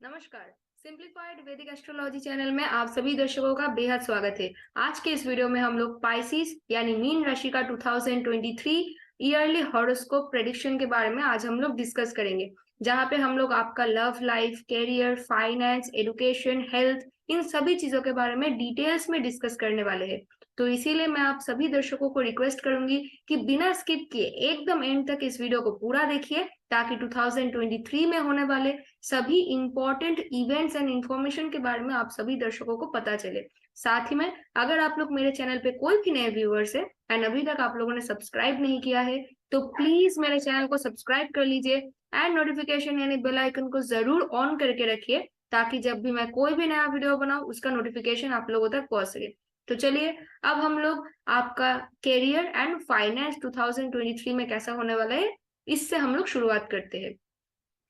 नमस्कार। सिंप्लीफाइड वैदिक astrology channel में आप सभी दर्शकों का बेहद स्वागत है। आज के इस वीडियो में हम लोग पाइसिस यानी मीन राशि का 2023 ईयरली हॉरोस्कोप प्रेडिक्शन के बारे में आज हम लोग डिस्कस करेंगे, जहां पे हम लोग आपका love life, career, finance, education, health, इन सभी चीजों के बारे में डिटेल्स में डिस्कस करने वाले हैं। तो इसीलिए मैं आप सभी दर्शकों को रिक्वेस्ट करूंगी कि बिना स्किप किए एकदम एंड तक इस वीडियो को पूरा देखिए, ताकि 2023 में होने वाले सभी इंपॉर्टेंट इवेंट्स एंड इंफॉर्मेशन के बारे में आप सभी दर्शकों को पता चले। साथ ही में अगर आप लोग मेरे चैनल पे कोई भी नए व्यूअर्स है एंड अभी तक आप लोगों ने सब्सक्राइब नहीं किया है, तो प्लीज मेरे चैनल को सब्सक्राइब कर लीजिए एंड नोटिफिकेशन यानी बेल आइकन को जरूर ऑन करके रखिए, ताकि जब भी मैं कोई भी नया वीडियो बनाऊं उसका नोटिफिकेशन आप लोगों तक पहुंच सके। तो चलिए अब हम लोग आपका कैरियर एंड फाइनेंस 2023 में कैसा होने वाला है इससे हम लोग शुरुआत करते हैं।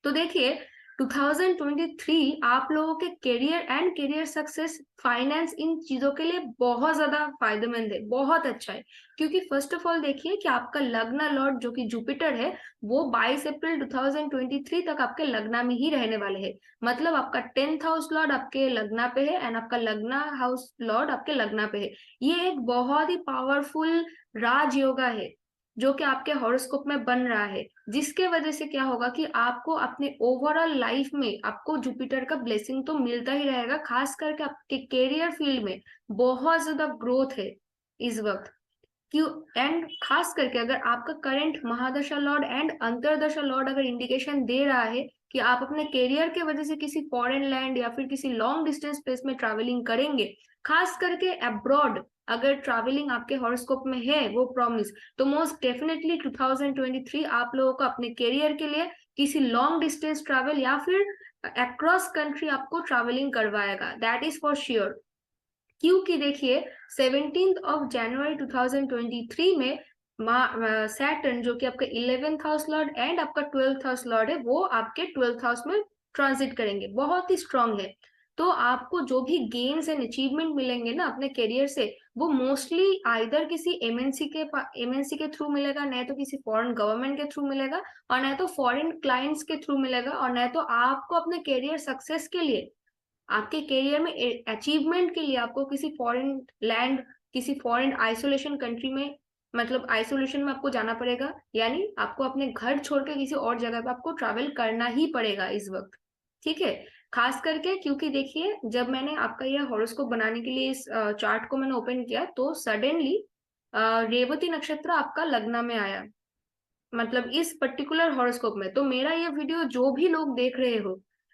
तो देखिए 2023 आप लोगों के career and career success, finance, इन चीजों के लिए बहुत ज्यादा फायदेमंद है, बहुत अच्छा है। क्योंकि फर्स्ट ऑफ ऑल देखिए कि आपका लग्न लॉर्ड जो कि जुपिटर है, वो 22 अप्रैल 2023 तक आपके लग्न में ही रहने वाले हैं। मतलब आपका 10th हाउस लॉर्ड आपके लग्न पे है एंड आपका लग्न हाउस लॉर्ड आपके लग्न पे है। ये एक बहुत ही पावरफुल राज योगा है जो कि आपके हॉरोस्कोप में बन रहा है, जिसके वजह से क्या होगा कि आपको अपने ओवरऑल लाइफ में आपको जुपिटर का ब्लेसिंग तो मिलता ही रहेगा। खास करके आपके कैरियर फील्ड में बहुत ज्यादा ग्रोथ है इस वक्त। क्यों? एंड खास करके अगर आपका current mahadasha lord and antardasha Lord अगर इंडिकेशन दे रहा है कि आप अपने करियर के वजह से किसी फॉरेन लैंड या फिर किसी लॉन्ग डिस्टेंस प्लेस में ट्रैवलिंग करेंगे, खास करके अब्रॉड अगर ट्रैवलिंग आपके हॉरोस्कोप में है वो प्रॉमिस, तो मोस्ट डेफिनेटली 2023 आप लोगों को अपने करियर के लिए किसी लॉन्ग डिस्टेंस ट्रैवल या फिर अक्रॉस कंट्री आपको ट्रैवलिंग करवाएगा, दैट इज फॉर श्योर। क्योंकि देखिए 17 जनवरी 2023 में सैटर्न जो कि आपका 11th हाउस लॉर्ड एंड आपका 12th हाउस लॉर्ड है, वो आपके 12th हाउस में ट्रांजिट करेंगे, बहुत ही स्ट्रांग है। तो आपको जो भी गेन्स एंड अचीवमेंट मिलेंगे ना अपने करियर से, वो मोस्टली आइदर किसी एमएनसी के थ्रू मिलेगा, नहीं तो किसी फॉरेन गवर्नमेंट के थ्रू मिलेगा, और नहीं तो फॉरेन क्लाइंट्स के थ्रू मिलेगा, और नहीं तो आपको अपने करियर सक्सेस के लिए, आपके करियर में अचीवमेंट के लिए आपको किसी फॉरेन लैंड, किसी फॉरेन आइसोलेशन कंट्री में, मतलब आइसोलेशन में आपको जाना पड़ेगा, यानी आपको अपने घर छोड़ के किसी और जगह पे आपको ट्रैवल करना ही पड़ेगा इस वक्त। ठीक है? खास करके क्योंकि देखिए जब मैंने आपका यह हॉरोस्कोप बनाने के लिए इस चार्ट को मैंने ओपन किया, तो सडनली रेवती नक्षत्र आपका लग्न में आया, मतलब इस पर्टिकुलर हॉरोस्कोप में। तो मेरा ये वीडियो जो भी लोग देख रहे हो,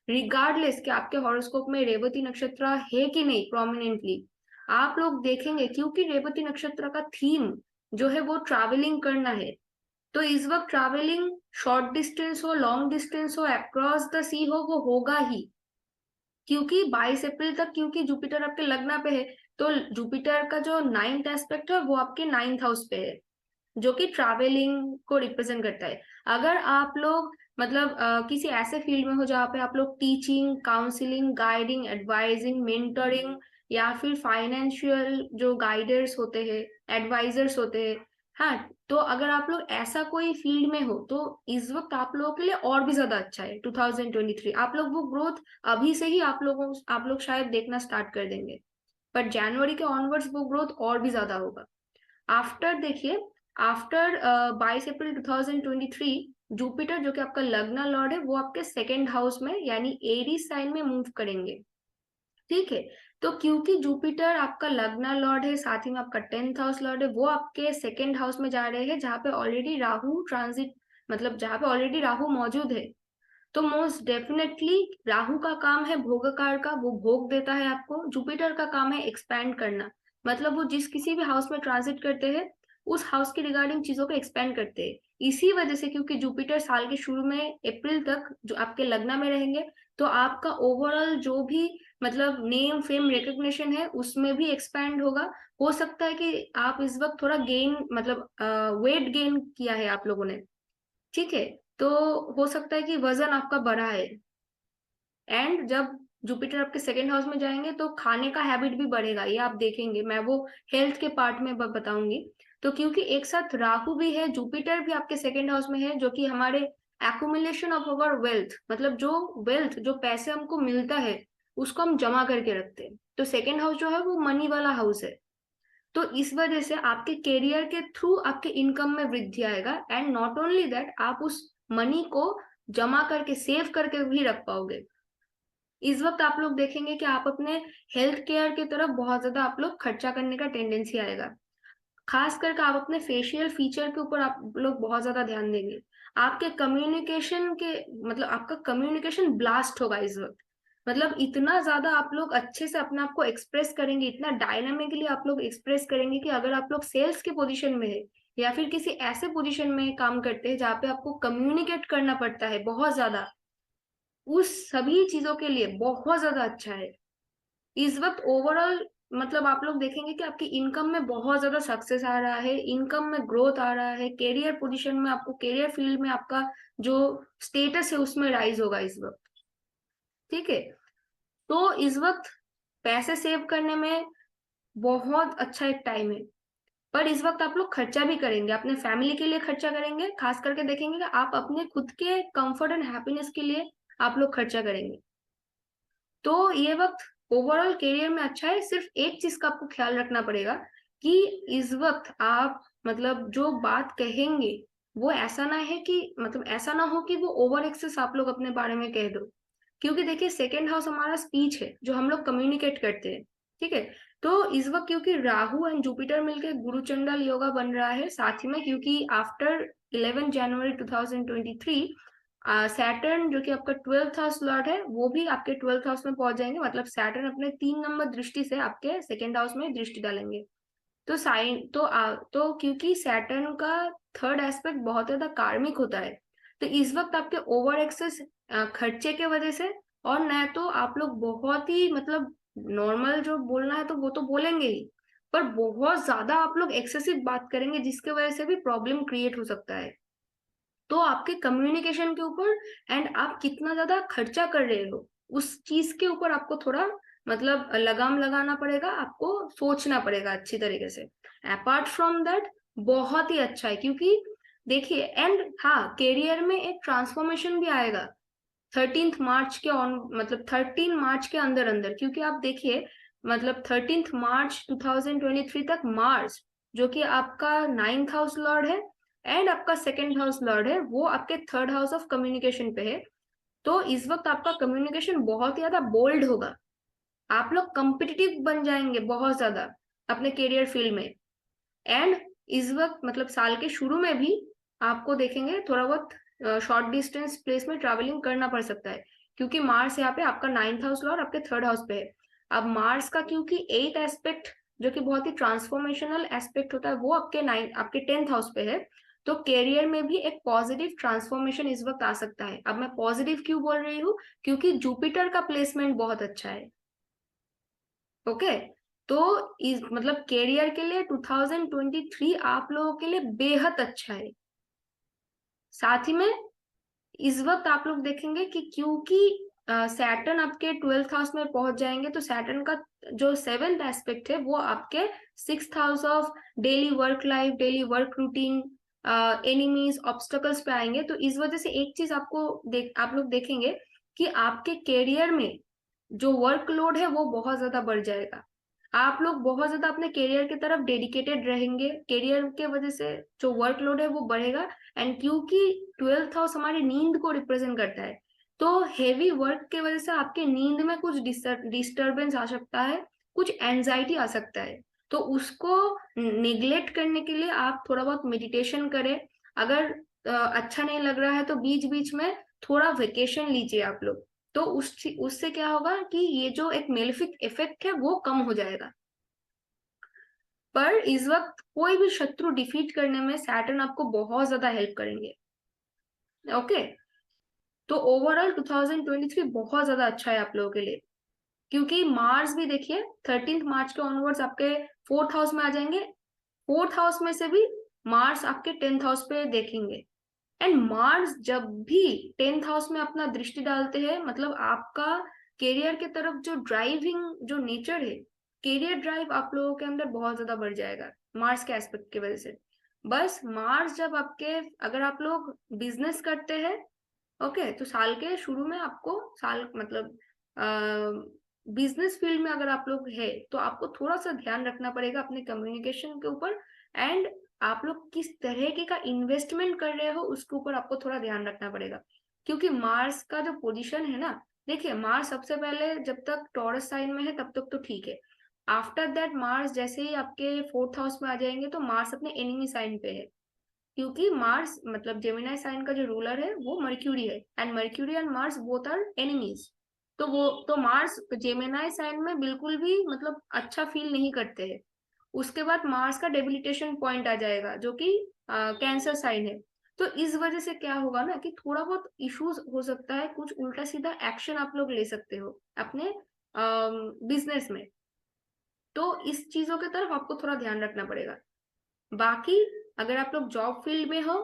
रिगार्डलेस कि आपके हॉरोस्कोप में रेवती नक्षत्र है कि नहीं प्रोमिनेंटली, आप लोग देखेंगे, क्योंकि रेवती नक्षत्र का थीम जो है वो ट्रैवलिंग करना है। तो इस वक्त ट्रैवलिंग शॉर्ट डिस्टेंस हो, लॉन्ग डिस्टेंस हो, अक्रॉस द सी हो, वो होगा ही। क्योंकि 22 अप्रैल तक क्योंकि जुपिटर आपके लग्न पे है, तो जुपिटर का जो नाइन्थ एस्पेक्ट है वो आपके नाइन्थ हाउस पे है, जो कि ट्रैवलिंग को रिप्रेजेंट करता है। अगर आप लोग मतलब किसी ऐसे फील्ड में हो जहाँ पे आप लोग teaching, counselling, guiding, advising, mentoring, या फिर फाइनेंशियल जो गाइडर्स होते हैं, एडवाइजर्स होते हैं, हाँ, तो अगर आप लोग ऐसा कोई फील्ड में हो तो इस वक्त आप लोगों के लिए और भी ज्यादा अच्छा है 2023। आप लोग वो ग्रोथ अभी से ही आप लोग शायद देखना स्टार्ट कर देंगे, पर जनवरी के ऑनवर्ड्स वो ग्रोथ और भी ज्यादा होगा। आफ्टर देखिए, आफ्टर 22 अप्रैल 2023 जुपिटर जो कि आपका लग्न लॉर्ड है, वो आपके सेकेंड हाउस में यानी एरीज साइन में मूव करेंगे। ठीक है? तो क्योंकि जुपिटर आपका लग्न लॉर्ड है, साथ ही में आपका 10th हाउस लॉर्ड है, वो आपके सेकेंड हाउस में जा रहे हैं, जहाँ पे ऑलरेडी राहु ट्रांजिट, मतलब जहाँ पे ऑलरेडी राहु मौजूद है। तो मोस्ट डेफिनेटली राहु का काम है भोगकार का, वो भोग देता है आपको। जुपिटर का काम है एक्सपैंड करना, मतलब वो जिस किसी भी हाउस में ट्रांजिट करते हैं उस हाउस के रिगार्डिंग चीजों को एक्सपेंड करते हैं। इसी वजह से क्योंकि जुपिटर साल के शुरू में अप्रैल तक जो आपके लग्न में रहेंगे, तो आपका ओवरऑल जो भी मतलब नेम फेम रिकग्निशन है उसमें भी एक्सपैंड होगा। हो सकता है कि आप इस वक्त थोड़ा गेन, मतलब वेट गेन किया है आप लोगों ने। ठीक है? तो हो सकता है कि वजन आपका बढ़ा है, एंड जब जुपिटर आपके सेकेंड हाउस में जाएंगे तो खाने का हैबिट भी बढ़ेगा, ये आप देखेंगे, मैं वो हेल्थ के पार्ट में बताऊंगी। तो क्योंकि एक साथ राहु भी है, जुपिटर भी आपके सेकेंड हाउस में है, जो कि हमारे एक्युमुलेशन ऑफ अवर वेल्थ, मतलब जो वेल्थ, जो पैसे हमको मिलता है उसको हम जमा करके रखते हैं। तो सेकेंड हाउस जो है वो मनी वाला हाउस है। तो इस वजह से आपके करियर के थ्रू आपके इनकम में वृद्धि आएगा, एंड नॉट ओनली दैट, आप उस मनी को जमा करके सेव करके भी रख पाओगे। इस वक्त आप लोग देखेंगे कि आप अपने हेल्थ केयर की तरफ बहुत ज्यादा आप लोग खर्चा करने का टेंडेंसी आएगा। खास करके आप अपने फेशियल फीचर के ऊपर आप लोग बहुत ज्यादा ध्यान देंगे। आपके कम्युनिकेशन के, मतलब आपका कम्युनिकेशन ब्लास्ट होगा इस वक्त। मतलब इतना ज्यादा आप लोग अच्छे से अपने आप को एक्सप्रेस करेंगे, इतना डायनामिकली आप लोग एक्सप्रेस करेंगे कि अगर आप लोग सेल्स के पोजीशन में है या फिर किसी ऐसे पोजीशन में काम करते हैं जहाँ पे आपको कम्युनिकेट करना पड़ता है बहुत ज्यादा, उस सभी चीजों के लिए बहुत ज्यादा अच्छा है। इस वक्त ओवरऑल मतलब आप लोग देखेंगे कि आपकी इनकम में बहुत ज्यादा सक्सेस आ रहा है, इनकम में ग्रोथ आ रहा है, करियर पोजीशन में आपको, करियर फील्ड में आपका जो स्टेटस है उसमें राइज होगा इस वक्त। ठीक है, तो इस वक्त पैसे सेव करने में बहुत अच्छा एक टाइम है। पर इस वक्त आप लोग खर्चा भी करेंगे, अपने फैमिली के लिए खर्चा करेंगे, खास करके देखेंगे कि आप अपने खुद के कंफर्ट एंड हैप्पीनेस के लिए आप लोग खर्चा करेंगे। तो ये वक्त ओवरऑल करियर में अच्छा है। सिर्फ एक चीज का आपको ख्याल रखना पड़ेगा कि इस वक्त आप मतलब जो बात कहेंगे वो ऐसा ना है कि, मतलब ऐसा ना हो कि वो ओवर एक्सेस आप लोग अपने बारे में कह दो। क्योंकि देखिए सेकेंड हाउस हमारा स्पीच है, जो हम लोग कम्युनिकेट करते हैं। ठीक है, तो इस वक्त क्योंकि राहु एंड जुपिटर मिलकर गुरु चंडाल योगा बन रहा है, साथ ही में क्योंकि आफ्टर 11 जनवरी 2023 सैटर्न जो कि आपका 12th हाउस लॉर्ड है वो भी आपके 12th हाउस में पहुंच जाएंगे। मतलब सैटर्न अपने 3 नंबर दृष्टि से आपके सेकेंड हाउस में दृष्टि डालेंगे। तो साइन तो क्योंकि सैटर्न का थर्ड एस्पेक्ट बहुत ज्यादा कार्मिक होता है, तो इस वक्त आपके ओवर एक्सेस खर्चे के वजह से, और न तो आप लोग बहुत ही मतलब नॉर्मल जो बोलना है तो वो तो बोलेंगे ही, पर बहुत ज्यादा आप लोग एक्सेसिव बात करेंगे जिसके वजह से भी प्रॉब्लम क्रिएट हो सकता है। तो आपके कम्युनिकेशन के ऊपर एंड आप कितना ज्यादा खर्चा कर रहे हो उस चीज के ऊपर आपको थोड़ा मतलब लगाम लगाना पड़ेगा, आपको सोचना पड़ेगा अच्छी तरीके से। अपार्ट फ्रॉम दैट बहुत ही अच्छा है, क्योंकि देखिए एंड हाँ, करियर में एक ट्रांसफॉर्मेशन भी आएगा 13 मार्च के ऑन, मतलब 13 मार्च के अंदर अंदर। क्योंकि आप देखिए मतलब 13 मार्च 2023 तक मार्स जो कि आपका 9th हाउस लॉर्ड है एंड आपका सेकेंड हाउस लॉर्ड है, वो आपके थर्ड हाउस ऑफ कम्युनिकेशन पे है। तो इस वक्त आपका कम्युनिकेशन बहुत ही ज्यादा बोल्ड होगा, आप लोग कम्पिटिटिव बन जाएंगे बहुत ज्यादा अपने करियर फील्ड में। एंड इस वक्त मतलब साल के शुरू में भी आपको देखेंगे थोड़ा बहुत शॉर्ट डिस्टेंस प्लेस में ट्रैवलिंग करना पड़ सकता है, क्योंकि मार्स यहाँ पे आपका 9th हाउस और आपके थर्ड हाउस पे है। अब मार्स का क्योंकि 8th एस्पेक्ट जो कि बहुत ही ट्रांसफॉर्मेशनल एस्पेक्ट होता है वो आपके 10th हाउस पे है। तो करियर में भी एक पॉजिटिव ट्रांसफॉर्मेशन इस वक्त आ सकता है। अब मैं पॉजिटिव क्यों बोल रही हूँ, क्योंकि जुपिटर का प्लेसमेंट बहुत अच्छा है। ओके, तो इस मतलब करियर के लिए 2023 आप लोगों के लिए बेहद अच्छा है। साथ ही में इस वक्त आप लोग देखेंगे कि क्योंकि सैटर्न आपके 12th हाउस में पहुंच जाएंगे, तो सैटर्न का जो 7th एस्पेक्ट है वो आपके 6th house of daily work life, daily work routine, enemies, obstacles पे आएंगे। तो इस वजह से एक चीज आप लोग देखेंगे कि आपके करियर में जो वर्कलोड है वो बहुत ज्यादा बढ़ जाएगा। आप लोग बहुत ज्यादा अपने करियर की तरफ डेडिकेटेड रहेंगे, करियर के वजह से जो वर्कलोड है वो बढ़ेगा। एंड क्योंकि 12th हाउस हमारी नींद को रिप्रेजेंट करता है, तो हेवी वर्क के वजह से आपके नींद में कुछ डिस्टरबेंस आ सकता है, कुछ एंजाइटी आ सकता है। तो उसको निग्लेक्ट करने के लिए आप थोड़ा बहुत मेडिटेशन करें। अगर अच्छा नहीं लग रहा है तो बीच बीच में थोड़ा वेकेशन लीजिए आप लोग। तो उससे क्या होगा कि ये जो एक मेलेफिक इफेक्ट है वो कम हो जाएगा। पर इस वक्त कोई भी शत्रु डिफीट करने में सैटर्न आपको बहुत ज्यादा हेल्प करेंगे। ओके, तो ओवरऑल 2023 बहुत ज्यादा अच्छा है आप लोगों के लिए, क्योंकि मार्स भी देखिए 13 मार्च के ऑनवर्ड्स आपके 4th हाउस में आ जाएंगे। 4th हाउस में से भी मार्स आपके 10th हाउस पे देखेंगे। एंड मार्स जब भी 10th हाउस में अपना दृष्टि डालते हैं, मतलब आपका करियर की तरफ जो ड्राइविंग जो नेचर है, करियर ड्राइव आप लोगों के अंदर बहुत ज्यादा बढ़ जाएगा मार्स के एस्पेक्ट की वजह से। बस मार्स जब आपके, अगर आप लोग बिजनेस करते हैं, ओके, तो साल के शुरू में आपको साल मतलब बिजनेस फील्ड में अगर आप लोग है तो आपको थोड़ा सा ध्यान रखना पड़ेगा अपने कम्युनिकेशन के ऊपर, एंड आप लोग किस तरीके का इन्वेस्टमेंट कर रहे हो उसके ऊपर आपको थोड़ा ध्यान रखना पड़ेगा। क्योंकि मार्स का जो पोजीशन है ना, देखिए मार्स सबसे पहले जब तक टॉरस साइन में है तब तक तो ठीक है। आफ्टर दैट मार्स जैसे ही आपके फोर्थ हाउस में आ जाएंगे तो मार्स अपने एनिमी साइन पे है। क्योंकि मार्स मतलब जेमिनाई साइन का जो रूलर है वो मर्क्यूरी है, and Mercury and Mars both are enemies. तो वो तो मार्स जेमिनाई साइन में बिल्कुल भी मतलब अच्छा फील नहीं करते हैं। उसके बाद मार्स का डेबिलिटेशन पॉइंट आ जाएगा जो कि कैंसर साइन है। तो इस वजह से क्या होगा ना कि थोड़ा बहुत इश्यूज हो सकता है, कुछ उल्टा सीधा एक्शन आप लोग ले सकते हो अपने बिजनेस में। तो इस चीजों की तरफ आपको थोड़ा ध्यान रखना पड़ेगा। बाकी अगर आप लोग जॉब फील्ड में हो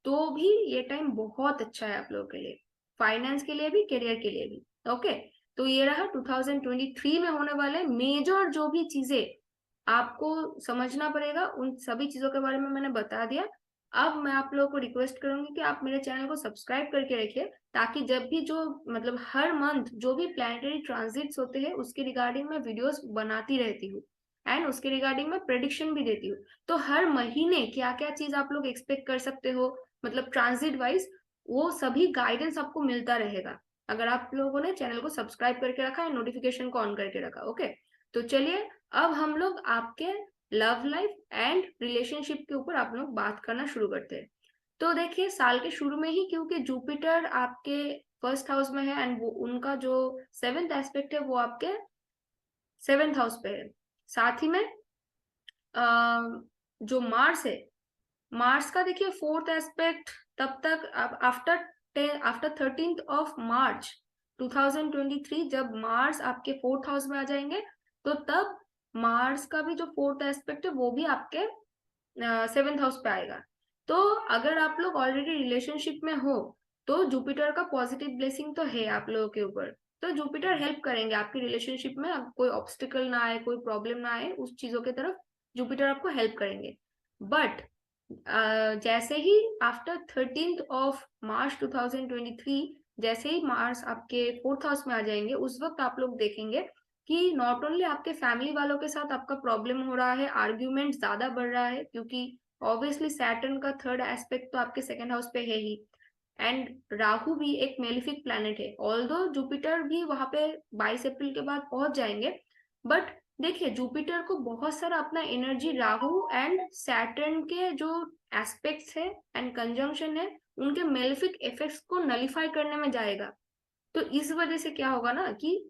तो भी ये टाइम बहुत अच्छा है आप लोगों के लिए, फाइनेंस के लिए भी, करियर के लिए भी। ओके, तो ये रहा 2023 में होने वाले मेजर जो भी चीजें आपको समझना पड़ेगा, उन सभी चीजों के बारे में मैंने बता दिया। अब मैं आप लोगों को रिक्वेस्ट करूंगी कि आप मेरे चैनल को सब्सक्राइब करके रखिए, ताकि जब भी जो मतलब हर मंथ जो भी प्लैनेटरी ट्रांजिट्स होते हैं उसके रिगार्डिंग मैं वीडियोस बनाती रहती हूँ, एंड उसके रिगार्डिंग मैं प्रेडिक्शन भी देती हूँ। तो हर महीने क्या क्या चीज आप लोग एक्सपेक्ट कर सकते हो मतलब ट्रांजिट वाइज, वो सभी गाइडेंस आपको मिलता रहेगा अगर आप लोगों ने चैनल को सब्सक्राइब करके रखा है, नोटिफिकेशन को ऑन करके रखा। ओके, तो चलिए अब हम लोग आपके लव लाइफ एंड रिलेशनशिप के ऊपर आप लोग बात करना शुरू करते हैं। तो देखिए साल के शुरू में ही क्योंकि जुपिटर आपके फर्स्ट हाउस में है, एंड वो उनका जो सेवेंथ एस्पेक्ट है वो आपके सेवेंथ हाउस पे है। साथ ही में जो मार्स है, मार्स का देखिए फोर्थ एस्पेक्ट तब तक आफ्टर 13 मार्च 2023 जब मार्स आपके फोर्थ हाउस में आ जाएंगे, तो तब मार्स का भी जो फोर्थ एस्पेक्ट है वो भी आपके सेवेंथ हाउस पे आएगा। तो अगर आप लोग ऑलरेडी रिलेशनशिप में हो तो जुपिटर का पॉजिटिव ब्लेसिंग तो है आप लोगों के ऊपर। तो जुपिटर हेल्प करेंगे आपकी रिलेशनशिप में, अब कोई ऑब्स्टिकल ना आए, कोई प्रॉब्लम ना आए, उस चीजों की तरफ जुपिटर आपको हेल्प करेंगे। बट जैसे ही आफ्टर 13 मार्च 2023 जैसे ही मार्स आपके फोर्थ हाउस में आ जाएंगे, उस वक्त आप लोग देखेंगे कि नॉट ओनली आपके फैमिली वालों के साथ आपका प्रॉब्लम हो रहा है, आर्ग्यूमेंट ज्यादा बढ़ रहा है, क्योंकि ऑब्वियसली सैटर्न का थर्ड एस्पेक्ट तो आपके सेकेंड हाउस पे है ही, एंड राहु भी एक मेलिफिक प्लैनेट है। ऑल्दो जुपिटर भी वहां पे 22 अप्रैल के बाद पहुंच जाएंगे, बट देखिए जुपिटर को बहुत सारा अपना एनर्जी राहु एंड सैटर्न के जो एस्पेक्ट्स है एंड कंजंक्शन है उनके मेलिफिक इफेक्ट्स को नलिफाई करने में जाएगा। तो इस वजह से क्या होगा ना कि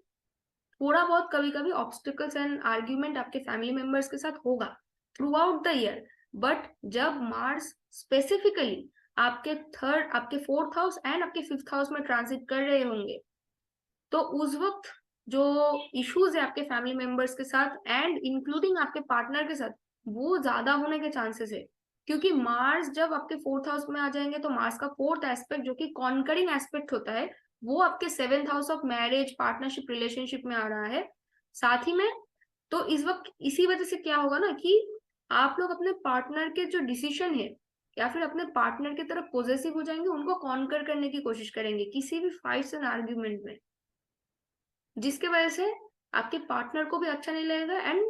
थोड़ा बहुत कभी कभी ऑब्स्टिकल्स एंड आर्ग्यूमेंट आपके फैमिली मेंबर्स के साथ होगा through out the year. But जब मार्स स्पेसिफिकली आपके फोर्थ हाउस एंड आपके फिफ्थ हाउस में ट्रांजिट कर रहे होंगे, तो उस वक्त जो इश्यूज है आपके फैमिली मेंबर्स के साथ एंड इंक्लूडिंग आपके पार्टनर के साथ, वो ज्यादा होने के चांसेस है। क्योंकि मार्स जब आपके फोर्थ हाउस में आ जाएंगे तो मार्स का फोर्थ एस्पेक्ट जो कि कॉन्करिंग एस्पेक्ट होता है वो आपके seventh house of marriage, partnership, relationship में आ रहा है साथ ही में। तो इस वक्त इसी वजह से क्या होगा ना कि आप लोग अपने पार्टनर के जो डिसीजन है या फिर अपने पार्टनर की तरफ पॉजिटिव हो जाएंगे, उनको कॉन्कर करने की कोशिश करेंगे किसी भी फाइट्स एंड आर्ग्यूमेंट में, जिसके वजह से आपके पार्टनर को भी अच्छा नहीं लगेगा एंड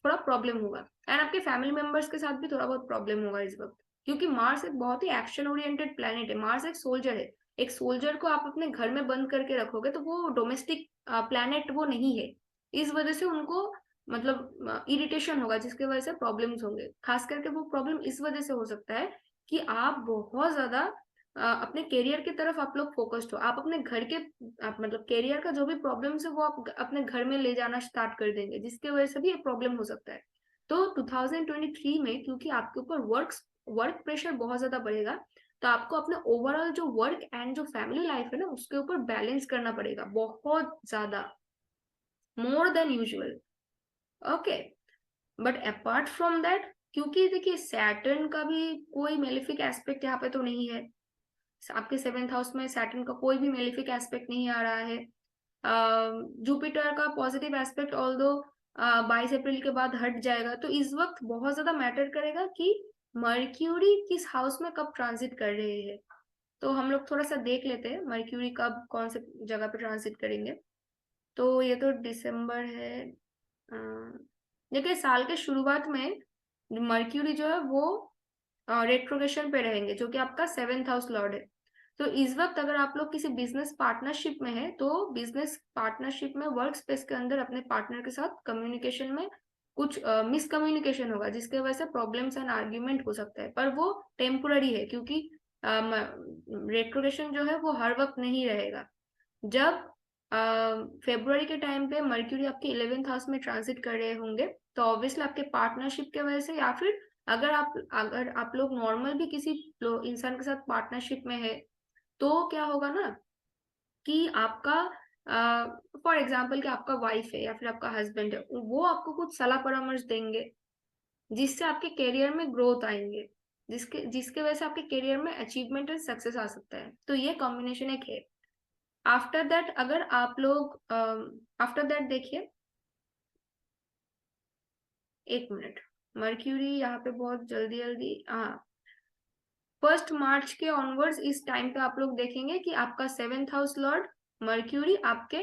थोड़ा प्रॉब्लम होगा, एंड आपके फैमिली मेंबर्स के साथ भी थोड़ा बहुत प्रॉब्लम होगा इस वक्त। क्योंकि मार्स एक बहुत ही एक्शन ओरिएंटेड प्लेनेट है, मार्स एक सोल्जर है। एक सोल्जर को आप अपने घर में बंद करके रखोगे तो वो डोमेस्टिक प्लेनेट वो नहीं है। इस वजह से उनको मतलब इरिटेशन होगा, जिसकी वजह से प्रॉब्लम्स होंगे। खास करके वो प्रॉब्लम इस वजह से हो सकता है कि आप बहुत ज्यादा अपने करियर की तरफ आप लोग फोकस्ड हो, आप अपने घर के आप मतलब करियर का जो भी प्रॉब्लम है वो आप अपने घर में ले जाना स्टार्ट कर देंगे, जिसकी वजह से भी ये प्रॉब्लम हो सकता है। तो 2023 में क्योंकि आपके ऊपर वर्क प्रेशर बहुत ज्यादा बढ़ेगा, तो आपको अपने ओवरऑल जो वर्क एंड जो फैमिली लाइफ है ना उसके ऊपर बैलेंस करना पड़ेगा बहुत ज्यादा, more than usual. Okay, but apart from that, क्योंकि देखिए सैटर्न का भी कोई मेलिफिक एस्पेक्ट यहाँ पे तो नहीं है, आपके सेवेंथ हाउस में सैटर्न का कोई भी मेलिफिक एस्पेक्ट नहीं आ रहा है। जुपिटर का पॉजिटिव एस्पेक्ट ऑल्दो 22 अप्रैल के बाद हट जाएगा। तो इस वक्त बहुत ज्यादा मैटर करेगा कि मर्क्यूरी किस हाउस में कब ट्रांजिट कर रहे हैं, तो हम लोग थोड़ा सा देख लेते हैं मर्क्यूरी कब कौन से जगह पे ट्रांजिट करेंगे। तो ये तो दिसंबर है। देखिए साल के शुरुआत में मर्क्यूरी जो है वो रेट्रोग्रेशन पे रहेंगे, जो कि आपका 7th हाउस लॉर्ड है। तो इस वक्त अगर आप लोग किसी बिजनेस पार्टनरशिप में है, तो बिजनेस पार्टनरशिप में वर्क स्पेस के अंदर अपने पार्टनर के साथ कम्युनिकेशन में कुछ मिसकम्युनिकेशन होगा, जिसके वजह से प्रॉब्लम्स एंड आर्ग्यूमेंट हो सकता है, पर वो टेम्पोररी है, क्योंकि रेट्रोग्रेशन जो है वो हर वक्त नहीं रहेगा। जब फेब्रुवरी के टाइम पे मर्क्यूरी आपके 11th हाउस में ट्रांजिट कर रहे होंगे, तो ऑब्वियसली आपके पार्टनरशिप के वजह से, या फिर अगर आप लोग नॉर्मल भी किसी इंसान के साथ पार्टनरशिप में है, तो क्या होगा ना कि आपका फॉर एग्जाम्पल कि आपका वाइफ है या फिर आपका हस्बैंड है, वो आपको कुछ सलाह परामर्श देंगे, जिससे आपके करियर में ग्रोथ आएंगे, जिसके जिसके वजह से आपके करियर में अचीवमेंट एंड सक्सेस आ सकता है। तो ये कॉम्बिनेशन एक है। आफ्टर दैट अगर आप लोग आफ्टर दैट देखिए, एक मिनट, मर्क्यूरी यहाँ पे बहुत जल्दी जल्दी, हाँ, 1 मार्च के ऑनवर्ड्स इस टाइम पे आप लोग देखेंगे कि आपका 7th हाउस लॉर्ड मर्क्यूरी आपके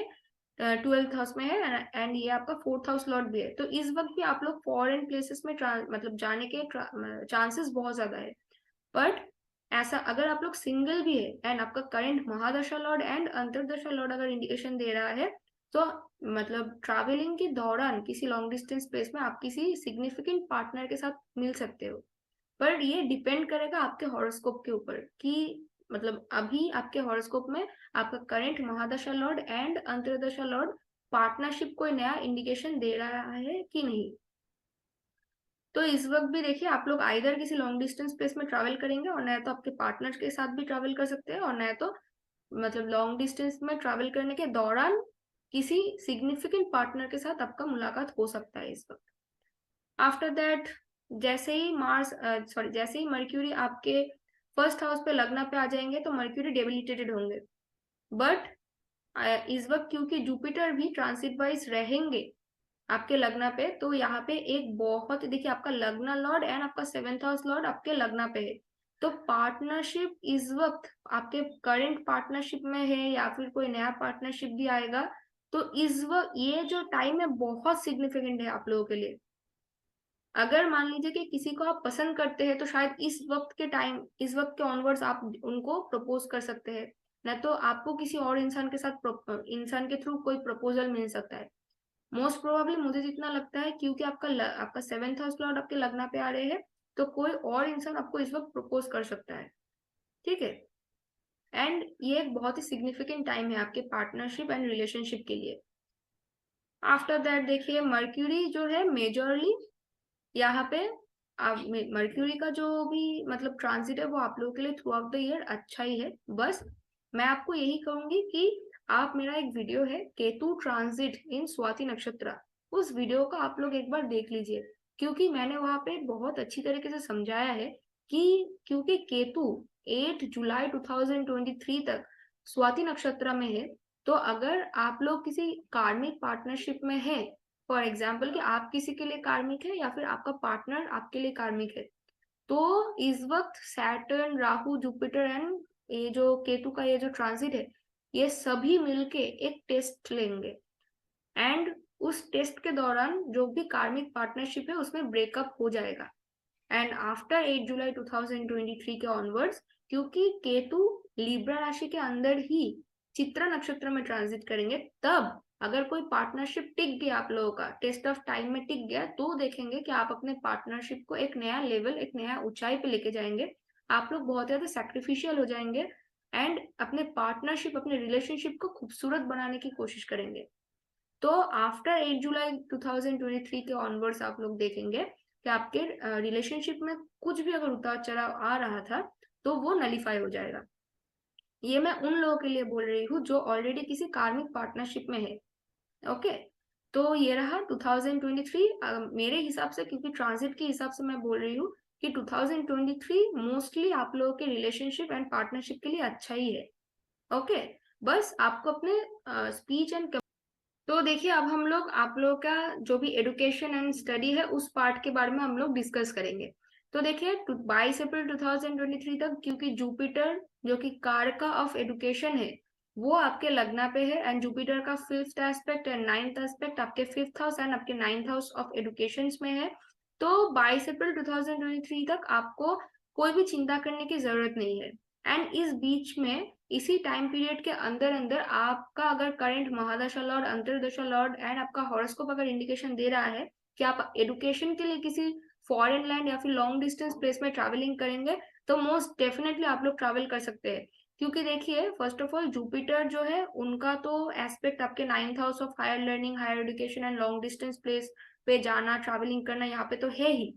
12th हाउस में है, एंड ये आपका 4th हाउस लॉर्ड भी है। तो इस वक्त भी आप लोग फॉरेन प्लेसेस में मतलब जाने के चांसेस बहुत ज्यादा है। बट ऐसा अगर आप लोग सिंगल भी है एंड आपका current mahadasha lord and antardasha Lord अगर इंडिकेशन दे रहा है, तो मतलब ट्रैवलिंग के दौरान किसी लॉन्ग डिस्टेंस प्लेस में आप किसी सिग्निफिकेंट पार्टनर के साथ मिल सकते हो। पर ये डिपेंड करेगा आपके हॉरोस्कोप के ऊपर कि मतलब अभी आपके हॉरोस्कोप में आपका current mahadasha lord and antardasha lord partnership कोई नया इंडिकेशन दे रहा है कि नहीं। तो इस वक्त भी देखिए आप लोग आइदर किसी लॉन्ग डिस्टेंस प्लेस में ट्रैवल करेंगे, और नया तो आपके पार्टनर के साथ भी ट्रैवल कर सकते हैं, और नया तो मतलब लॉन्ग डिस्टेंस में ट्रैवल करने के दौरान किसी सिग्निफिकेंट पार्टनर के साथ आपका मुलाकात हो सकता है इस वक्त। आफ्टर दैट जैसे ही मर्क्यूरी आपके 1st हाउस पे लग्न पे आ जाएंगे, तो मर्क्यूरी डेबिलिटेटेड होंगे। बट इस वक्त क्योंकि जुपिटर भी ट्रांसिट वाइज रहेंगे आपके लग्न पे, तो यहाँ पे एक बहुत, देखिए आपका लग्न लॉर्ड एंड आपका 7th हाउस लॉर्ड आपके लग्न पे है। तो पार्टनरशिप इस वक्त आपके करंट पार्टनरशिप में है या फिर कोई नया पार्टनरशिप भी आएगा, तो इस वक्त ये जो टाइम है बहुत सिग्निफिकेंट है आप लोगों के लिए। अगर मान लीजिए कि किसी को आप पसंद करते हैं, तो शायद इस वक्त के ऑनवर्ड्स आप उनको प्रपोज कर सकते हैं, न तो आपको किसी और इंसान के साथ इंसान के थ्रू कोई प्रपोजल मिल सकता है। मोस्ट प्रोबेबली मुझे जितना लगता है, क्योंकि आपका 7th हाउस लॉर्ड आपके लग्न पे आ रहे हैं, तो कोई और इंसान आपको इस वक्त प्रपोज कर सकता है। ठीक है, एंड ये एक बहुत ही सिग्निफिकेंट टाइम है आपके पार्टनरशिप एंड रिलेशनशिप के लिए। आफ्टर दैट देखिए मर्क्यूरी जो है मेजरली यहाँ पे मर्क्यूरी का जो भी मतलब ट्रांजिट है वो आप लोगों के लिए थ्रू आउट द ईयर अच्छा ही है। बस मैं आपको यही कहूंगी कि आप, मेरा एक वीडियो है केतु ट्रांजिट इन स्वाति नक्षत्र, उस वीडियो को आप लोग एक बार देख लीजिए, क्योंकि मैंने वहां पे बहुत अच्छी तरीके से समझाया है कि क्योंकि केतु 8 जुलाई 2023 तक स्वाति नक्षत्र में है, तो अगर आप लोग किसी कार्मिक पार्टनरशिप में है, फॉर एग्जाम्पल कि आप किसी के लिए कार्मिक है या फिर आपका पार्टनर आपके लिए कार्मिक है, तो इस वक्त सैटर्न, राहु, जुपिटर एंड ये जो केतु का ये जो ट्रांजिट है, ये सभी मिलके एक टेस्ट लेंगे, एंड उस टेस्ट के दौरान जो भी कार्मिक पार्टनरशिप है उसमें ब्रेकअप हो जाएगा। एंड आफ्टर 8 जुलाई 2023 के ऑनवर्ड्स, क्योंकि केतु लिब्रा राशि के अंदर ही चित्रा नक्षत्र में ट्रांजिट करेंगे, तब अगर कोई पार्टनरशिप टिक गया, आप लोगों का टेस्ट ऑफ टाइम में टिक गया, तो देखेंगे कि आप अपने पार्टनरशिप को एक नया लेवल, एक नया ऊंचाई पे लेके जाएंगे। आप लोग बहुत ज्यादा सैक्रिफिशियल हो जाएंगे एंड अपने पार्टनरशिप, अपने रिलेशनशिप को खूबसूरत बनाने की कोशिश करेंगे। तो आफ्टर 8 जुलाई 2023 के ऑनवर्ड्स आप लोग देखेंगे कि आपके रिलेशनशिप में कुछ भी अगर उतार चढ़ाव आ रहा था, तो वो नलीफाई हो जाएगा। ये मैं उन लोगों के लिए बोल रही हूँ जो ऑलरेडी किसी कार्मिक पार्टनरशिप में है। ओके, तो ये रहा 2023 मेरे हिसाब से, क्योंकि ट्रांजिट के हिसाब से मैं बोल रही हूँ कि 2023 मोस्टली आप लोगों के रिलेशनशिप एंड पार्टनरशिप के लिए अच्छा ही है। ओके, बस आपको अपने स्पीच एंड, तो देखिए अब हम लोग आप लोग का जो भी एडुकेशन एंड स्टडी है उस पार्ट के बारे में हम लोग डिस्कस करेंगे। तो देखिए 22 अप्रैल 2023 तक, क्योंकि जुपिटर जो कि कारका ऑफ एडुकेशन है वो आपके लग्ना पे है, एंड जुपिटर का 5th aspect and 9th aspect आपके 5th हाउस एंड आपके 9th हाउस ऑफ एडुकेशन में है। तो 22 अप्रैल 2023 तक आपको कोई भी चिंता करने की जरूरत नहीं है। एंड इस बीच में, इसी टाइम पीरियड के अंदर अंदर आपका अगर current mahadasha Lord, अंतरदशा Lord and आपका हॉरोस्कोप अगर इंडिकेशन दे रहा है कि आप एडुकेशन के लिए किसी फॉरेन लैंड या फिर लॉन्ग डिस्टेंस प्लेस में ट्रैवलिंग करेंगे, तो मोस्ट डेफिनेटली आप लोग ट्रैवल कर सकते हैं। क्योंकि देखिए फर्स्ट ऑफ ऑल जुपिटर जो है उनका तो एस्पेक्ट आपके 9th house of higher learning, higher education and long distance place पे जाना, ट्रैवलिंग करना यहाँ पे तो है ही।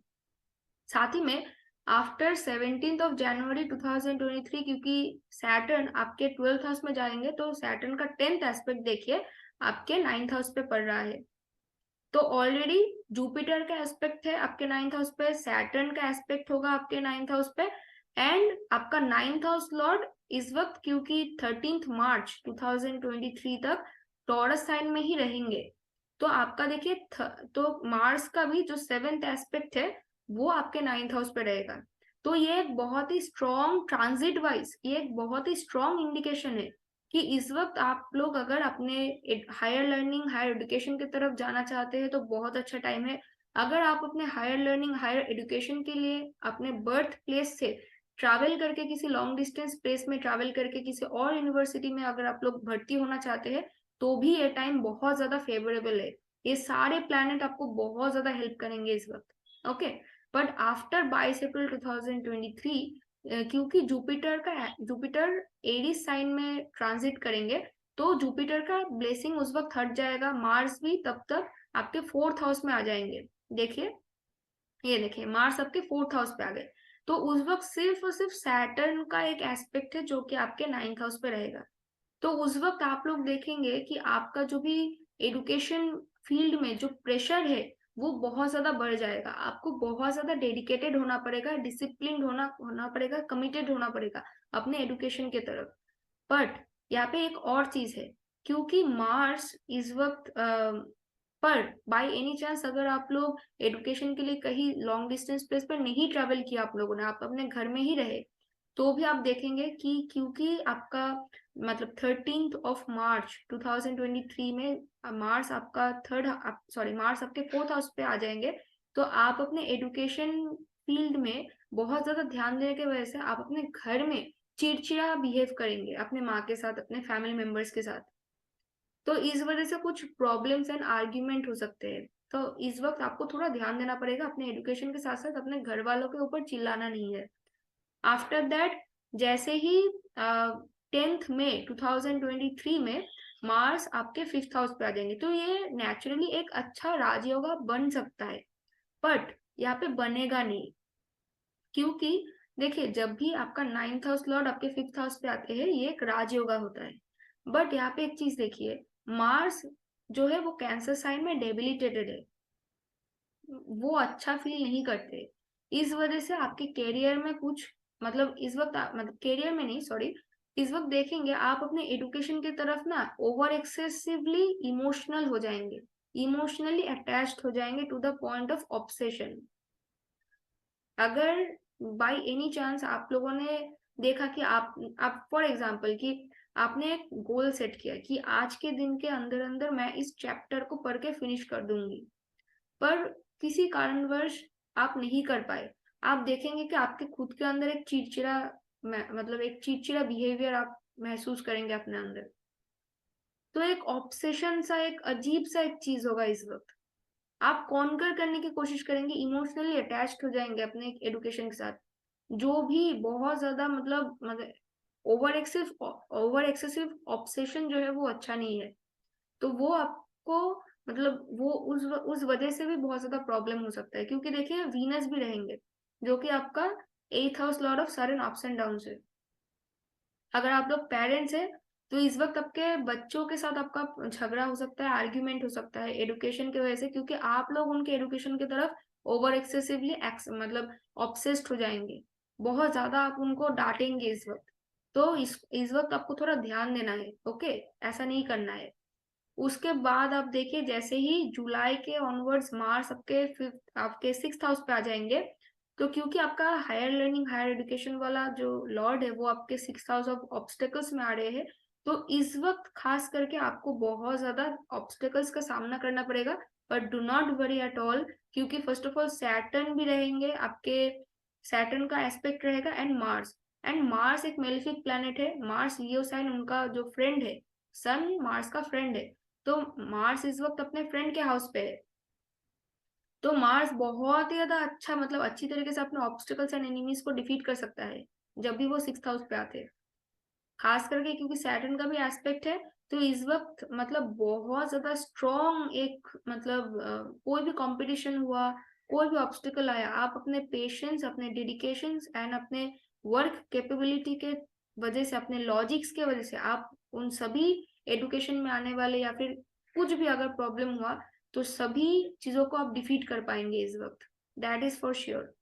साथ ही में आफ्टर 17th ऑफ जनवरी 2023, क्योंकि सैटर्न आपके 12th हाउस में जाएंगे, तो सैटर्न का 10th एस्पेक्ट देखिए आपके 9th हाउस पे पड़ रहा है। तो ऑलरेडी जुपिटर का एस्पेक्ट है आपके 9th हाउस पे, सैटर्न का एस्पेक्ट होगा आपके 9th हाउस पे, एंड आपका 9th हाउस लॉर्ड इस वक्त, क्योंकि 13 मार्च 2023 तक टॉरस साइन में ही रहेंगे, तो आपका देखिए तो मार्स का भी जो 7th एस्पेक्ट है वो आपके 9th हाउस पे रहेगा। तो ये एक बहुत ही स्ट्रॉन्ग ट्रांजिट वाइज, ये एक बहुत ही स्ट्रॉन्ग इंडिकेशन है कि इस वक्त आप लोग अगर अपने हायर लर्निंग, हायर एजुकेशन की तरफ जाना चाहते हैं तो बहुत अच्छा टाइम है। अगर आप अपने हायर लर्निंग, हायर एजुकेशन के लिए अपने बर्थ प्लेस से ट्रैवल करके किसी लॉन्ग डिस्टेंस प्लेस में ट्रैवल करके किसी और यूनिवर्सिटी में अगर आप लोग भर्ती होना चाहते हैं, तो भी ये टाइम बहुत ज्यादा फेवरेबल है। ये सारे प्लैनेट आपको बहुत ज्यादा हेल्प करेंगे इस वक्त। ओके, बट आफ्टर 22 अप्रैल 2023, क्योंकि जुपिटर एरीज साइन में ट्रांजिट करेंगे, तो जुपिटर का ब्लेसिंग उस वक्त हट जाएगा, मार्स भी तब तक आपके 4th हाउस में आ जाएंगे। देखिए, ये देखिए मार्स आपके 4th हाउस पे आ गए, तो उस वक्त सिर्फ और सिर्फ सैटर्न का एक एस्पेक्ट है जो कि आपके 9th हाउस पे रहेगा। तो उस वक्त आप लोग देखेंगे कि आपका जो भी एजुकेशन फील्ड में जो प्रेशर है वो बहुत ज्यादा बढ़ जाएगा। आपको बहुत ज्यादा डेडिकेटेड होना पड़ेगा, डिसिप्लिन होना होना पड़ेगा, कमिटेड होना पड़ेगा अपने एजुकेशन के तरफ। बट यहाँ पे एक और चीज है, क्योंकि मार्स इस वक्त पर बाय एनी चांस अगर आप लोग एजुकेशन के लिए कहीं लॉन्ग डिस्टेंस प्लेस पर नहीं ट्रैवल किया आप लोगों ने, आप अपने घर में ही रहे, तो भी आप देखेंगे कि क्योंकि आपका मतलब 13th ऑफ मार्च 2023 में मार्स आपका मार्स आपके 4th हाउस पे आ जाएंगे, तो आप अपने एजुकेशन फील्ड में बहुत ज्यादा ध्यान देने की वजह से आप अपने घर में चिड़चिड़ा बिहेव करेंगे अपने माँ के साथ, अपने फैमिली मेंबर्स के साथ। तो इस वजह से कुछ प्रॉब्लम्स एंड आर्ग्यूमेंट हो सकते हैं। तो इस वक्त आपको थोड़ा ध्यान देना पड़ेगा, अपने एजुकेशन के साथ साथ अपने घर वालों के ऊपर चिल्लाना नहीं है। आफ्टर दैट, जैसे ही 10th मई 2023 में मार्स आपके 5th हाउस पे आ जाएंगे, तो ये नेचुरली एक अच्छा राजयोगा बन सकता है, बट यहाँ पे बनेगा नहीं। क्योंकि देखिए जब भी आपका 9th हाउस लॉर्ड आपके 5th हाउस पे आते हैं, ये एक राजयोगा होता है। बट यहाँ पे एक चीज देखिए, मार्स जो है वो कैंसर साइन में डेबिलिटेटेड है, वो अच्छा फील नहीं करते। इस वजह से आपके करियर में कुछ मतलब इस वक्त मतलब करियर में नहीं, सॉरी, इस वक्त देखेंगे आप अपने एजुकेशन की तरफ ना ओवर एक्सेसिवली इमोशनल हो जाएंगे, इमोशनली अटैच्ड हो जाएंगे to the point of obsession. अगर बाय एनी चांस आप लोगों ने देखा कि आप फॉर एग्जांपल कि आपने एक गोल सेट किया कि आज के दिन के अंदर अंदर मैं इस चैप्टर को पढ़ के फिनिश कर दूंगी, पर किसी कारणवश आप नहीं कर पाए, आप देखेंगे कि आपके खुद के अंदर एक चिड़चिड़ा मतलब एक चिड़चिड़ा बिहेवियर आप महसूस करेंगे अपने अंदर। तो एक ऑब्सेशन सा, एक अजीब सा एक चीज होगा इस वक्त। आप कॉन्कर करने की कोशिश करेंगे, इमोशनली अटैच्ड हो जाएंगे अपने एडुकेशन के साथ, जो भी बहुत ज्यादा मतलब ओवर एक्सेसिव ऑब्सेशन जो है वो अच्छा नहीं है। तो वो आपको मतलब वो उस वजह से भी बहुत ज्यादा प्रॉब्लम हो सकता है, क्योंकि देखिए वीनस भी रहेंगे जो कि आपका 8th house lord of sun and ups and down है। अगर आप लोग पेरेंट्स हैं, तो इस वक्त आपके बच्चों के साथ आपका झगड़ा हो सकता है, आर्ग्यूमेंट हो सकता है एडुकेशन की वजह से, क्योंकि आप लोग उनके एडुकेशन की तरफ ओवर एक्सेसिवली मतलब ऑब्सेस्ड हो जाएंगे, बहुत ज्यादा आप उनको डांटेंगे इस वक्त। तो इस वक्त आपको थोड़ा ध्यान देना है, ओके, ऐसा नहीं करना है। उसके बाद आप देखिए जैसे ही जुलाई के ऑनवर्ड्स मार्स आपके 6th हाउस पे आ जाएंगे, तो क्योंकि आपका हायर लर्निंग हायर एजुकेशन वाला जो लॉर्ड है वो आपके 6th हाउस ऑफ ऑब्स्टेकल्स में आ रहे हैं, तो इस वक्त खास करके आपको बहुत ज्यादा ऑब्स्टेकल्स का सामना करना पड़ेगा। But do not worry at all, क्योंकि फर्स्ट ऑफ ऑल सैटर्न भी रहेंगे आपके, सैटर्न का एस्पेक्ट रहेगा, एंड मार्स एक मेलेफिक प्लैनेट है। मार्स लियो साइन उनका जो फ्रेंड है, सन मार्स का फ्रेंड है, तो मार्स इस वक्त अपने फ्रेंड के हाउस पे है। तो मार्स बहुत ही ज्यादा अच्छा, मतलब अच्छी तरीके से अपने ऑब्स्टिकल्स एंड एनिमीज को डिफीट कर सकता है जब भी वो 6th हाउस पे आते हैं। खास करके क्योंकि सैटर्न का भी एस्पेक्ट है, तो इस वक्त मतलब बहुत ज्यादा स्ट्रॉन्ग एक, मतलब कोई भी कंपटीशन हुआ, कोई भी ऑब्स्टिकल आया, आप अपने पेशेंस, अपने डेडिकेशन एंड अपने वर्क कैपेबिलिटी के वजह से, अपने लॉजिक्स के वजह से आप उन सभी एडुकेशन में आने वाले या फिर कुछ भी अगर प्रॉब्लम हुआ, तो सभी चीजों को आप डिफीट कर पाएंगे इस वक्त, दैट इज फॉर श्योर।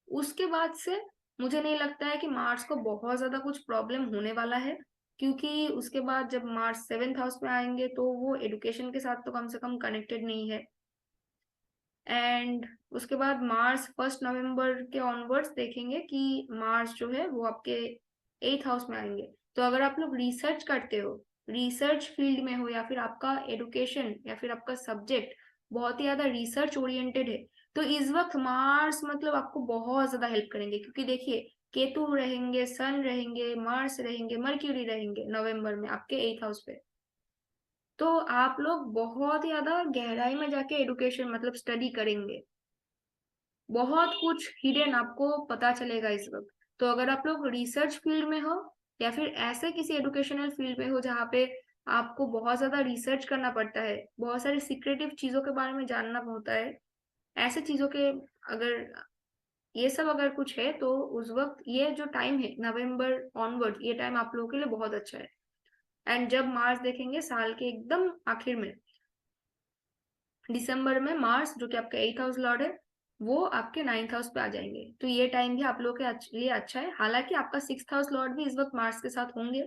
उसके बाद से मुझे नहीं लगता है कि मार्स को बहुत ज्यादा कुछ प्रॉब्लम होने वाला है, क्योंकि उसके बाद जब मार्स 7th हाउस में आएंगे तो वो एडुकेशन के साथ तो कम से कम कनेक्टेड नहीं है। एंड उसके बाद मार्स 1 नवंबर के ऑनवर्ड्स देखेंगे कि मार्स जो है वो आपके 8th हाउस में आएंगे। तो अगर आप लोग रिसर्च करते हो, रिसर्च फील्ड में हो, या फिर आपका एडुकेशन या फिर आपका सब्जेक्ट बहुत ही ज्यादा रिसर्च ओरिएंटेड है, तो इस वक्त मार्स मतलब आपको बहुत ज्यादा हेल्प करेंगे। क्योंकि देखिए, केतु रहेंगे, सन रहेंगे, मार्स रहेंगे, मर्क्यूरी रहेंगे नवंबर में आपके 8th हाउस पे। तो आप लोग बहुत ही ज्यादा गहराई में जाके एडुकेशन मतलब स्टडी करेंगे, बहुत कुछ हिडन आपको पता चलेगा इस वक्त। तो अगर आप लोग रिसर्च फील्ड में हो या फिर ऐसे किसी एडुकेशनल फील्ड में हो जहाँ पे आपको बहुत ज्यादा रिसर्च करना पड़ता है, बहुत सारी सीक्रेटिव चीजों के बारे में जानना होता है, ऐसे चीजों के, अगर ये सब अगर कुछ है, तो उस वक्त ये जो टाइम है नवंबर ऑनवर्ड, ये टाइम आप लोगों के लिए बहुत अच्छा है। एंड जब मार्स देखेंगे साल के एकदम आखिर में, दिसंबर में, मार्स जो कि आपका 8th हाउस लॉर्ड है, वो आपके 9th हाउस पे आ जाएंगे। तो ये टाइम भी आप लोगों के लिए अच्छा है। हालांकि आपका 6th हाउस लॉर्ड भी इस वक्त मार्स के साथ होंगे,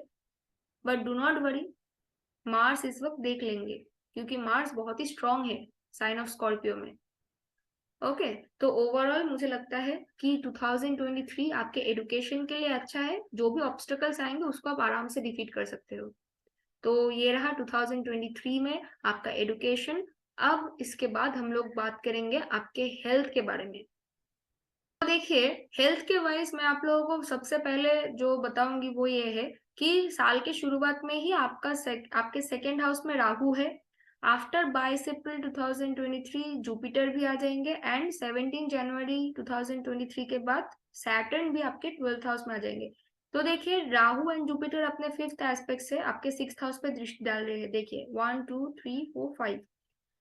but do not worry, Mars इस वक्त देख लेंगे, क्योंकि मार्स बहुत ही स्ट्रांग है साइन ऑफ स्कॉर्पियो में। ओके, तो ओवरऑल मुझे लगता है कि 2023 आपके एडुकेशन के लिए अच्छा है। जो भी ऑब्स्टेकल्स आएंगे उसको आप आराम से डिफीट कर सकते हो। तो ये रहा 2023 में आपका एडुकेशन। अब इसके बाद हम लोग बात करेंगे आपके हेल्थ के बारे में। तो देखिए, हेल्थ के वाइज मैं आप लोगों को सबसे पहले जो बताऊंगी वो ये है कि साल के शुरुआत में ही आपके 2nd हाउस में राहु है। आफ्टर 22 अप्रैल 2023 जुपिटर भी आ जाएंगे, एंड 17 जनवरी 2023 के बाद सैटर्न भी आपके 12th हाउस में आ जाएंगे। तो देखिए, राहु एंड जुपिटर अपने 5th एस्पेक्ट से आपके 6th हाउस पे दृष्टि डाल रहे हैं। देखिए 1 2 3 4 5,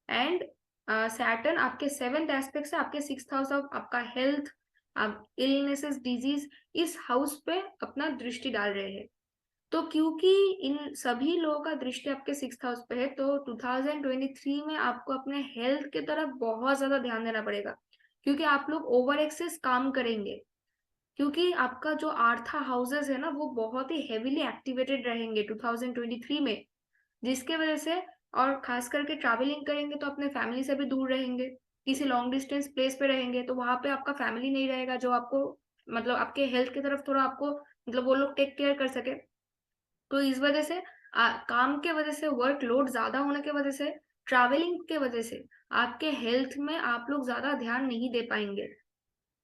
एंड सैटर्न आपके 7th एस्पेक्ट से आपके 6th हाउस ऑफ आपका हेल्थ, आप इलनेसेस, डिजीज, इस हाउस पे अपना दृष्टि डाल रहे हैं। तो क्योंकि इन सभी लोगों का दृष्टि आपके 6th हाउस पे है, तो 2023 में आपको अपने हेल्थ की तरफ बहुत ज्यादा ध्यान देना पड़ेगा, क्योंकि आप लोग ओवर एक्सेस काम करेंगे। क्योंकि आपका जो आर्था हाउसेस है ना, वो बहुत ही हेविली एक्टिवेटेड रहेंगे 2023 में, जिसके वजह से, और खास करके ट्रैवलिंग करेंगे तो अपने फैमिली से भी दूर रहेंगे, किसी लॉन्ग डिस्टेंस प्लेस पे रहेंगे, तो वहां पे आपका फैमिली नहीं रहेगा जो आपको, मतलब आपके हेल्थ की तरफ थोड़ा आपको, मतलब वो लोग टेक केयर कर सके। तो इस वजह से काम के वजह से, वर्क लोड ज्यादा होने के वजह से, ट्रैवलिंग के वजह से आपके हेल्थ में आप लोग ज्यादा ध्यान नहीं दे पाएंगे।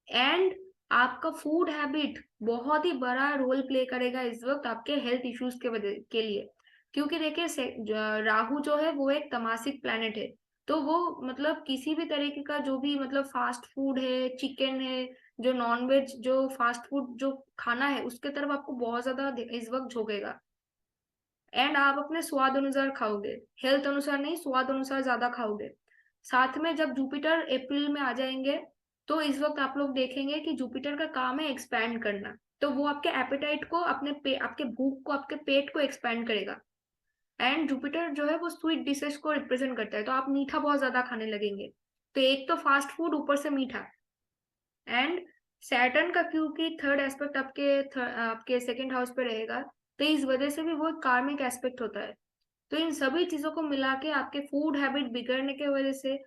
एंड आपका फूड हैबिट बहुत ही बड़ा रोल प्ले करेगा इस वक्त आपके हेल्थ इश्यूज के वजह के लिए। क्योंकि देखिए, राहु जो है वो एक तमासिक प्लैनेट है, तो वो मतलब किसी भी तरीके का जो भी, मतलब फास्ट फूड है, चिकन है, जो नॉन वेज, जो फास्ट फूड जो खाना है, उसके तरफ आपको बहुत ज्यादा इस वक्त झोंकेगा। एंड आप अपने स्वाद अनुसार खाओगे, हेल्थ अनुसार नहीं, स्वाद अनुसार ज्यादा खाओगे। साथ में जब जुपिटर अप्रैल में आ जाएंगे, तो इस वक्त आप लोग देखेंगे कि जुपिटर का काम है एक्सपैंड करना, तो वो आपके एपेटाइट को, आपके भूख को, आपके पेट को एक्सपैंड करेगा। एंड जुपिटर जो है वो स्वीट डिशेस को रिप्रेजेंट करता है, तो आप मीठा बहुत ज्यादा खाने लगेंगे। तो एक तो फास्ट फूड, ऊपर से मीठा। एंड सैटर्न का क्योंकि 3rd एस्पेक्ट आपके 2nd हाउस पे रहेगा, तो इस वजह से भी वो कार्मिक एस्पेक्ट होता है। तो इन सभी चीजों को मिला के आपके फूड हैबिट बिगड़ने के वजह से,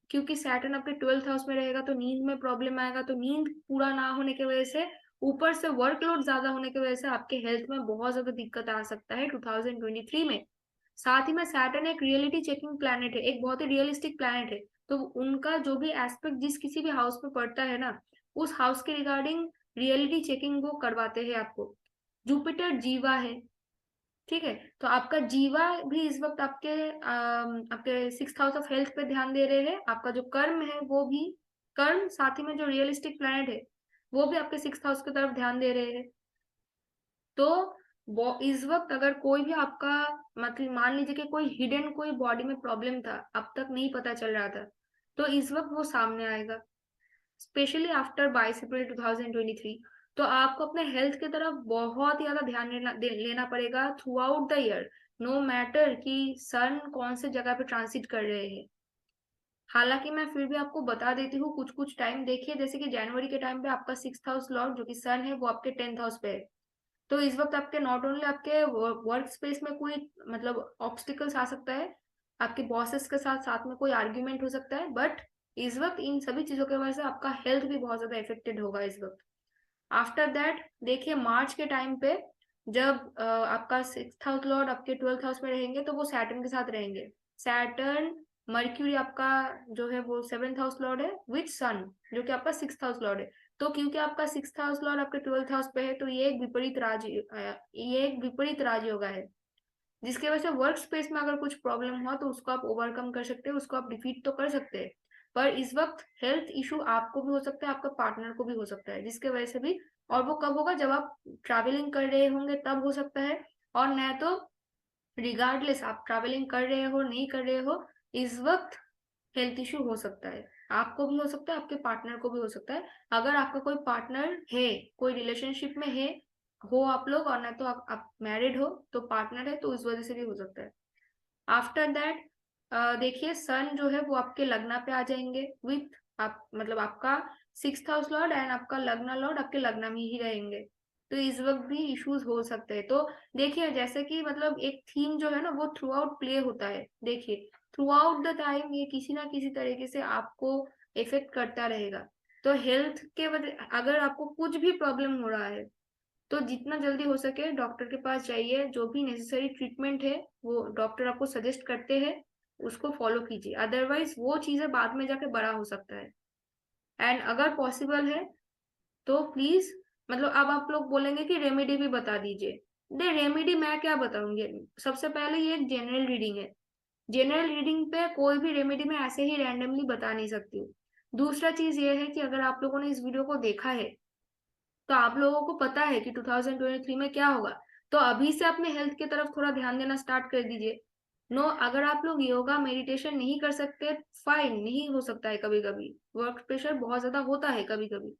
क्योंकि सैटर्न आपके 12th हाउस में रहेगा तो नींद में प्रॉब्लम आएगा, तो नींद पूरा ना होने की वजह से, ऊपर से वर्कलोड ज्यादा होने की वजह से आपके हेल्थ में बहुत ज्यादा दिक्कत आ सकता है 2023 में। साथ ही में सैटर्न एक रियलिटी चेकिंग प्लैनेट है, एक बहुत ही रियलिस्टिक प्लैनेट है, तो उनका जो भी एस्पेक्ट जिस किसी भी हाउस में पड़ता है ना, उस हाउस के रिगार्डिंग रियलिटी चेकिंग वो करवाते हैं आपको। जुपिटर जीवा है, ठीक है, तो आपका जीवा भी इस वक्त आपके 6th हाउस ऑफ हेल्थ पे ध्यान दे रहे हैं। आपका जो कर्म है वो भी, कर्म साथ ही में जो रियलिस्टिक प्लैनेट है वो भी आपके 6th हाउस की तरफ ध्यान दे रहे हैं। तो वो इस वक्त अगर कोई भी आपका, मतलब मान लीजिए कि कोई हिडन कोई बॉडी में प्रॉब्लम था, अब तक नहीं पता चल रहा था, तो इस वक्त वो सामने आएगा, स्पेशली आफ्टर 22 अप्रैल 2023। तो आपको अपने हेल्थ की तरफ बहुत ही ज्यादा ध्यान लेना पड़ेगा throughout the year, no matter कि सन कौन से जगह पे ट्रांसिट कर रहे हैं। हालांकि मैं फिर भी आपको बता देती हूँ, कुछ कुछ टाइम देखिए, जैसे कि जनवरी के टाइम पे आपका 6th हाउस लॉर्ड जो कि सन है वो आपके 10th हाउस पे है। तो इस वक्त आपके नॉट ओनली आपके वर्क स्पेस में कोई मतलब ऑब्स्टिकल्स आ सकता है, आपके बॉसेस के साथ साथ में कोई आर्ग्यूमेंट हो सकता है, बट इस वक्त इन सभी चीजों की वजह से आपका हेल्थ भी बहुत ज्यादा इफेक्टेड होगा इस वक्त। आफ्टर दैट देखिए मार्च के टाइम पे, जब आपका 6th हाउस लॉर्ड आपके 12th हाउस में रहेंगे तो वो सैटर्न के साथ रहेंगे। सैटर्न मर्क्यूरी आपका जो है वो 7th हाउस लॉर्ड है विथ सन जो कि आपका 6th हाउस लॉर्ड है। तो क्योंकि आपका 6th हाउस लॉर्ड आपके 12th हाउस पे है, तो ये एक विपरीत राजयोगा है, जिसकी वजह से वर्क स्पेस में अगर कुछ प्रॉब्लम हुआ तो उसको आप ओवरकम कर सकते हो, उसको आप डिफीट तो कर सकते हैं। पर इस वक्त हेल्थ इशू आपको भी हो सकता है, आपका पार्टनर को भी हो सकता है, जिसके वजह से भी, और वो कब होगा, जब आप ट्रैवलिंग कर रहे होंगे तब हो सकता है, और न तो रिगार्डलेस आप ट्रैवलिंग कर रहे हो नहीं कर रहे हो, इस वक्त हेल्थ इशू हो सकता है। आपको भी हो सकता है, आपके पार्टनर को भी हो सकता है। अगर आपका कोई पार्टनर है, कोई रिलेशनशिप में है, हो आप लोग, और ना तो आप मैरिड हो तो पार्टनर है, तो उस वजह से भी हो सकता है। आफ्टर दैट देखिए सन जो है वो आपके लग्न पे आ जाएंगे विथ, आप मतलब आपका 6th हाउस लॉर्ड एंड आपका लग्न लॉर्ड आपके लग्न में ही रहेंगे। तो इस वक्त भी इश्यूज हो सकते हैं। तो देखिए जैसे कि मतलब एक थीम जो है ना वो थ्रू आउट प्ले होता है, देखिए थ्रू आउट द टाइम ये किसी ना किसी तरीके से आपको इफेक्ट करता रहेगा। तो हेल्थ के वजह, अगर आपको कुछ भी प्रॉब्लम हो रहा है तो जितना जल्दी हो सके डॉक्टर के पास जाइए, जो भी नेसेसरी ट्रीटमेंट है वो डॉक्टर आपको सजेस्ट करते हैं, उसको फॉलो कीजिए, अदरवाइज वो चीजें बाद में जाके बड़ा हो सकता है। एंड अगर पॉसिबल है तो प्लीज, मतलब अब आप लोग बोलेंगे कि रेमेडी भी बता दीजिए। दे रेमेडी मैं क्या बताऊंगी, सबसे पहले ये एक जनरल रीडिंग है, जनरल रीडिंग पे कोई भी रेमेडी मैं ऐसे ही रैंडमली बता नहीं सकती हूँ। दूसरा चीज ये है कि अगर आप लोगों ने इस वीडियो को देखा है तो आप लोगों को पता है कि 2023 में क्या होगा, तो अभी से अपने हेल्थ की तरफ थोड़ा ध्यान देना स्टार्ट कर दीजिए। नो, अगर आप लोग योगा मेडिटेशन नहीं कर सकते, फाइन, नहीं हो सकता है, कभी कभी वर्क प्रेशर बहुत ज्यादा होता है कभी कभी,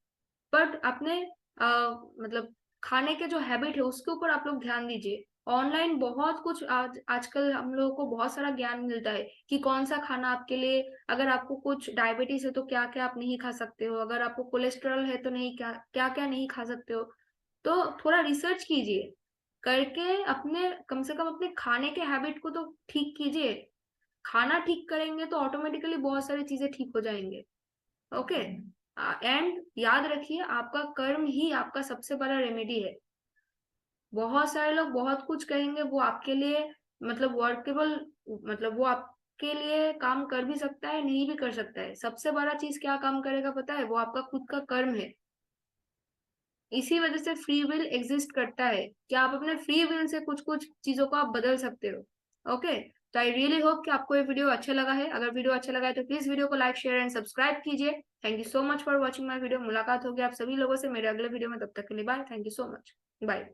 बट अपने मतलब खाने के जो हैबिट है उसके ऊपर आप लोग ध्यान दीजिए। ऑनलाइन बहुत कुछ आजकल हम लोगों को बहुत सारा ज्ञान मिलता है कि कौन सा खाना आपके लिए, अगर आपको कुछ डायबिटीज है तो क्या क्या आप नहीं खा सकते हो, अगर आपको कोलेस्ट्रॉल है तो नहीं, क्या क्या क्या नहीं खा सकते हो। तो थोड़ा रिसर्च कीजिए करके, अपने कम से कम अपने खाने के हैबिट को तो ठीक कीजिए। खाना ठीक करेंगे तो ऑटोमेटिकली बहुत सारी चीजें ठीक हो जाएंगे। ओके, एंड याद रखिए आपका कर्म ही आपका सबसे बड़ा रेमेडी है। बहुत सारे लोग बहुत कुछ कहेंगे, वो आपके लिए मतलब वर्केबल, मतलब वो आपके लिए काम कर भी सकता है नहीं भी कर सकता है। सबसे बड़ा चीज क्या काम करेगा पता है, वो आपका खुद का कर्म है। इसी वजह से फ्री विल एग्जिस्ट करता है कि आप अपने फ्री विल से कुछ कुछ चीजों को आप बदल सकते हो। ओके, तो आई रियली होप कि आपको ये वीडियो अच्छा लगा है। अगर वीडियो अच्छा लगा है तो प्लीज वीडियो को लाइक शेयर एंड सब्सक्राइब कीजिए। Thank you so much for watching my video. मुलाकात होगी आप सभी लोगों से मेरे अगले वीडियो में, तब तक के लिए bye, thank you so much, bye.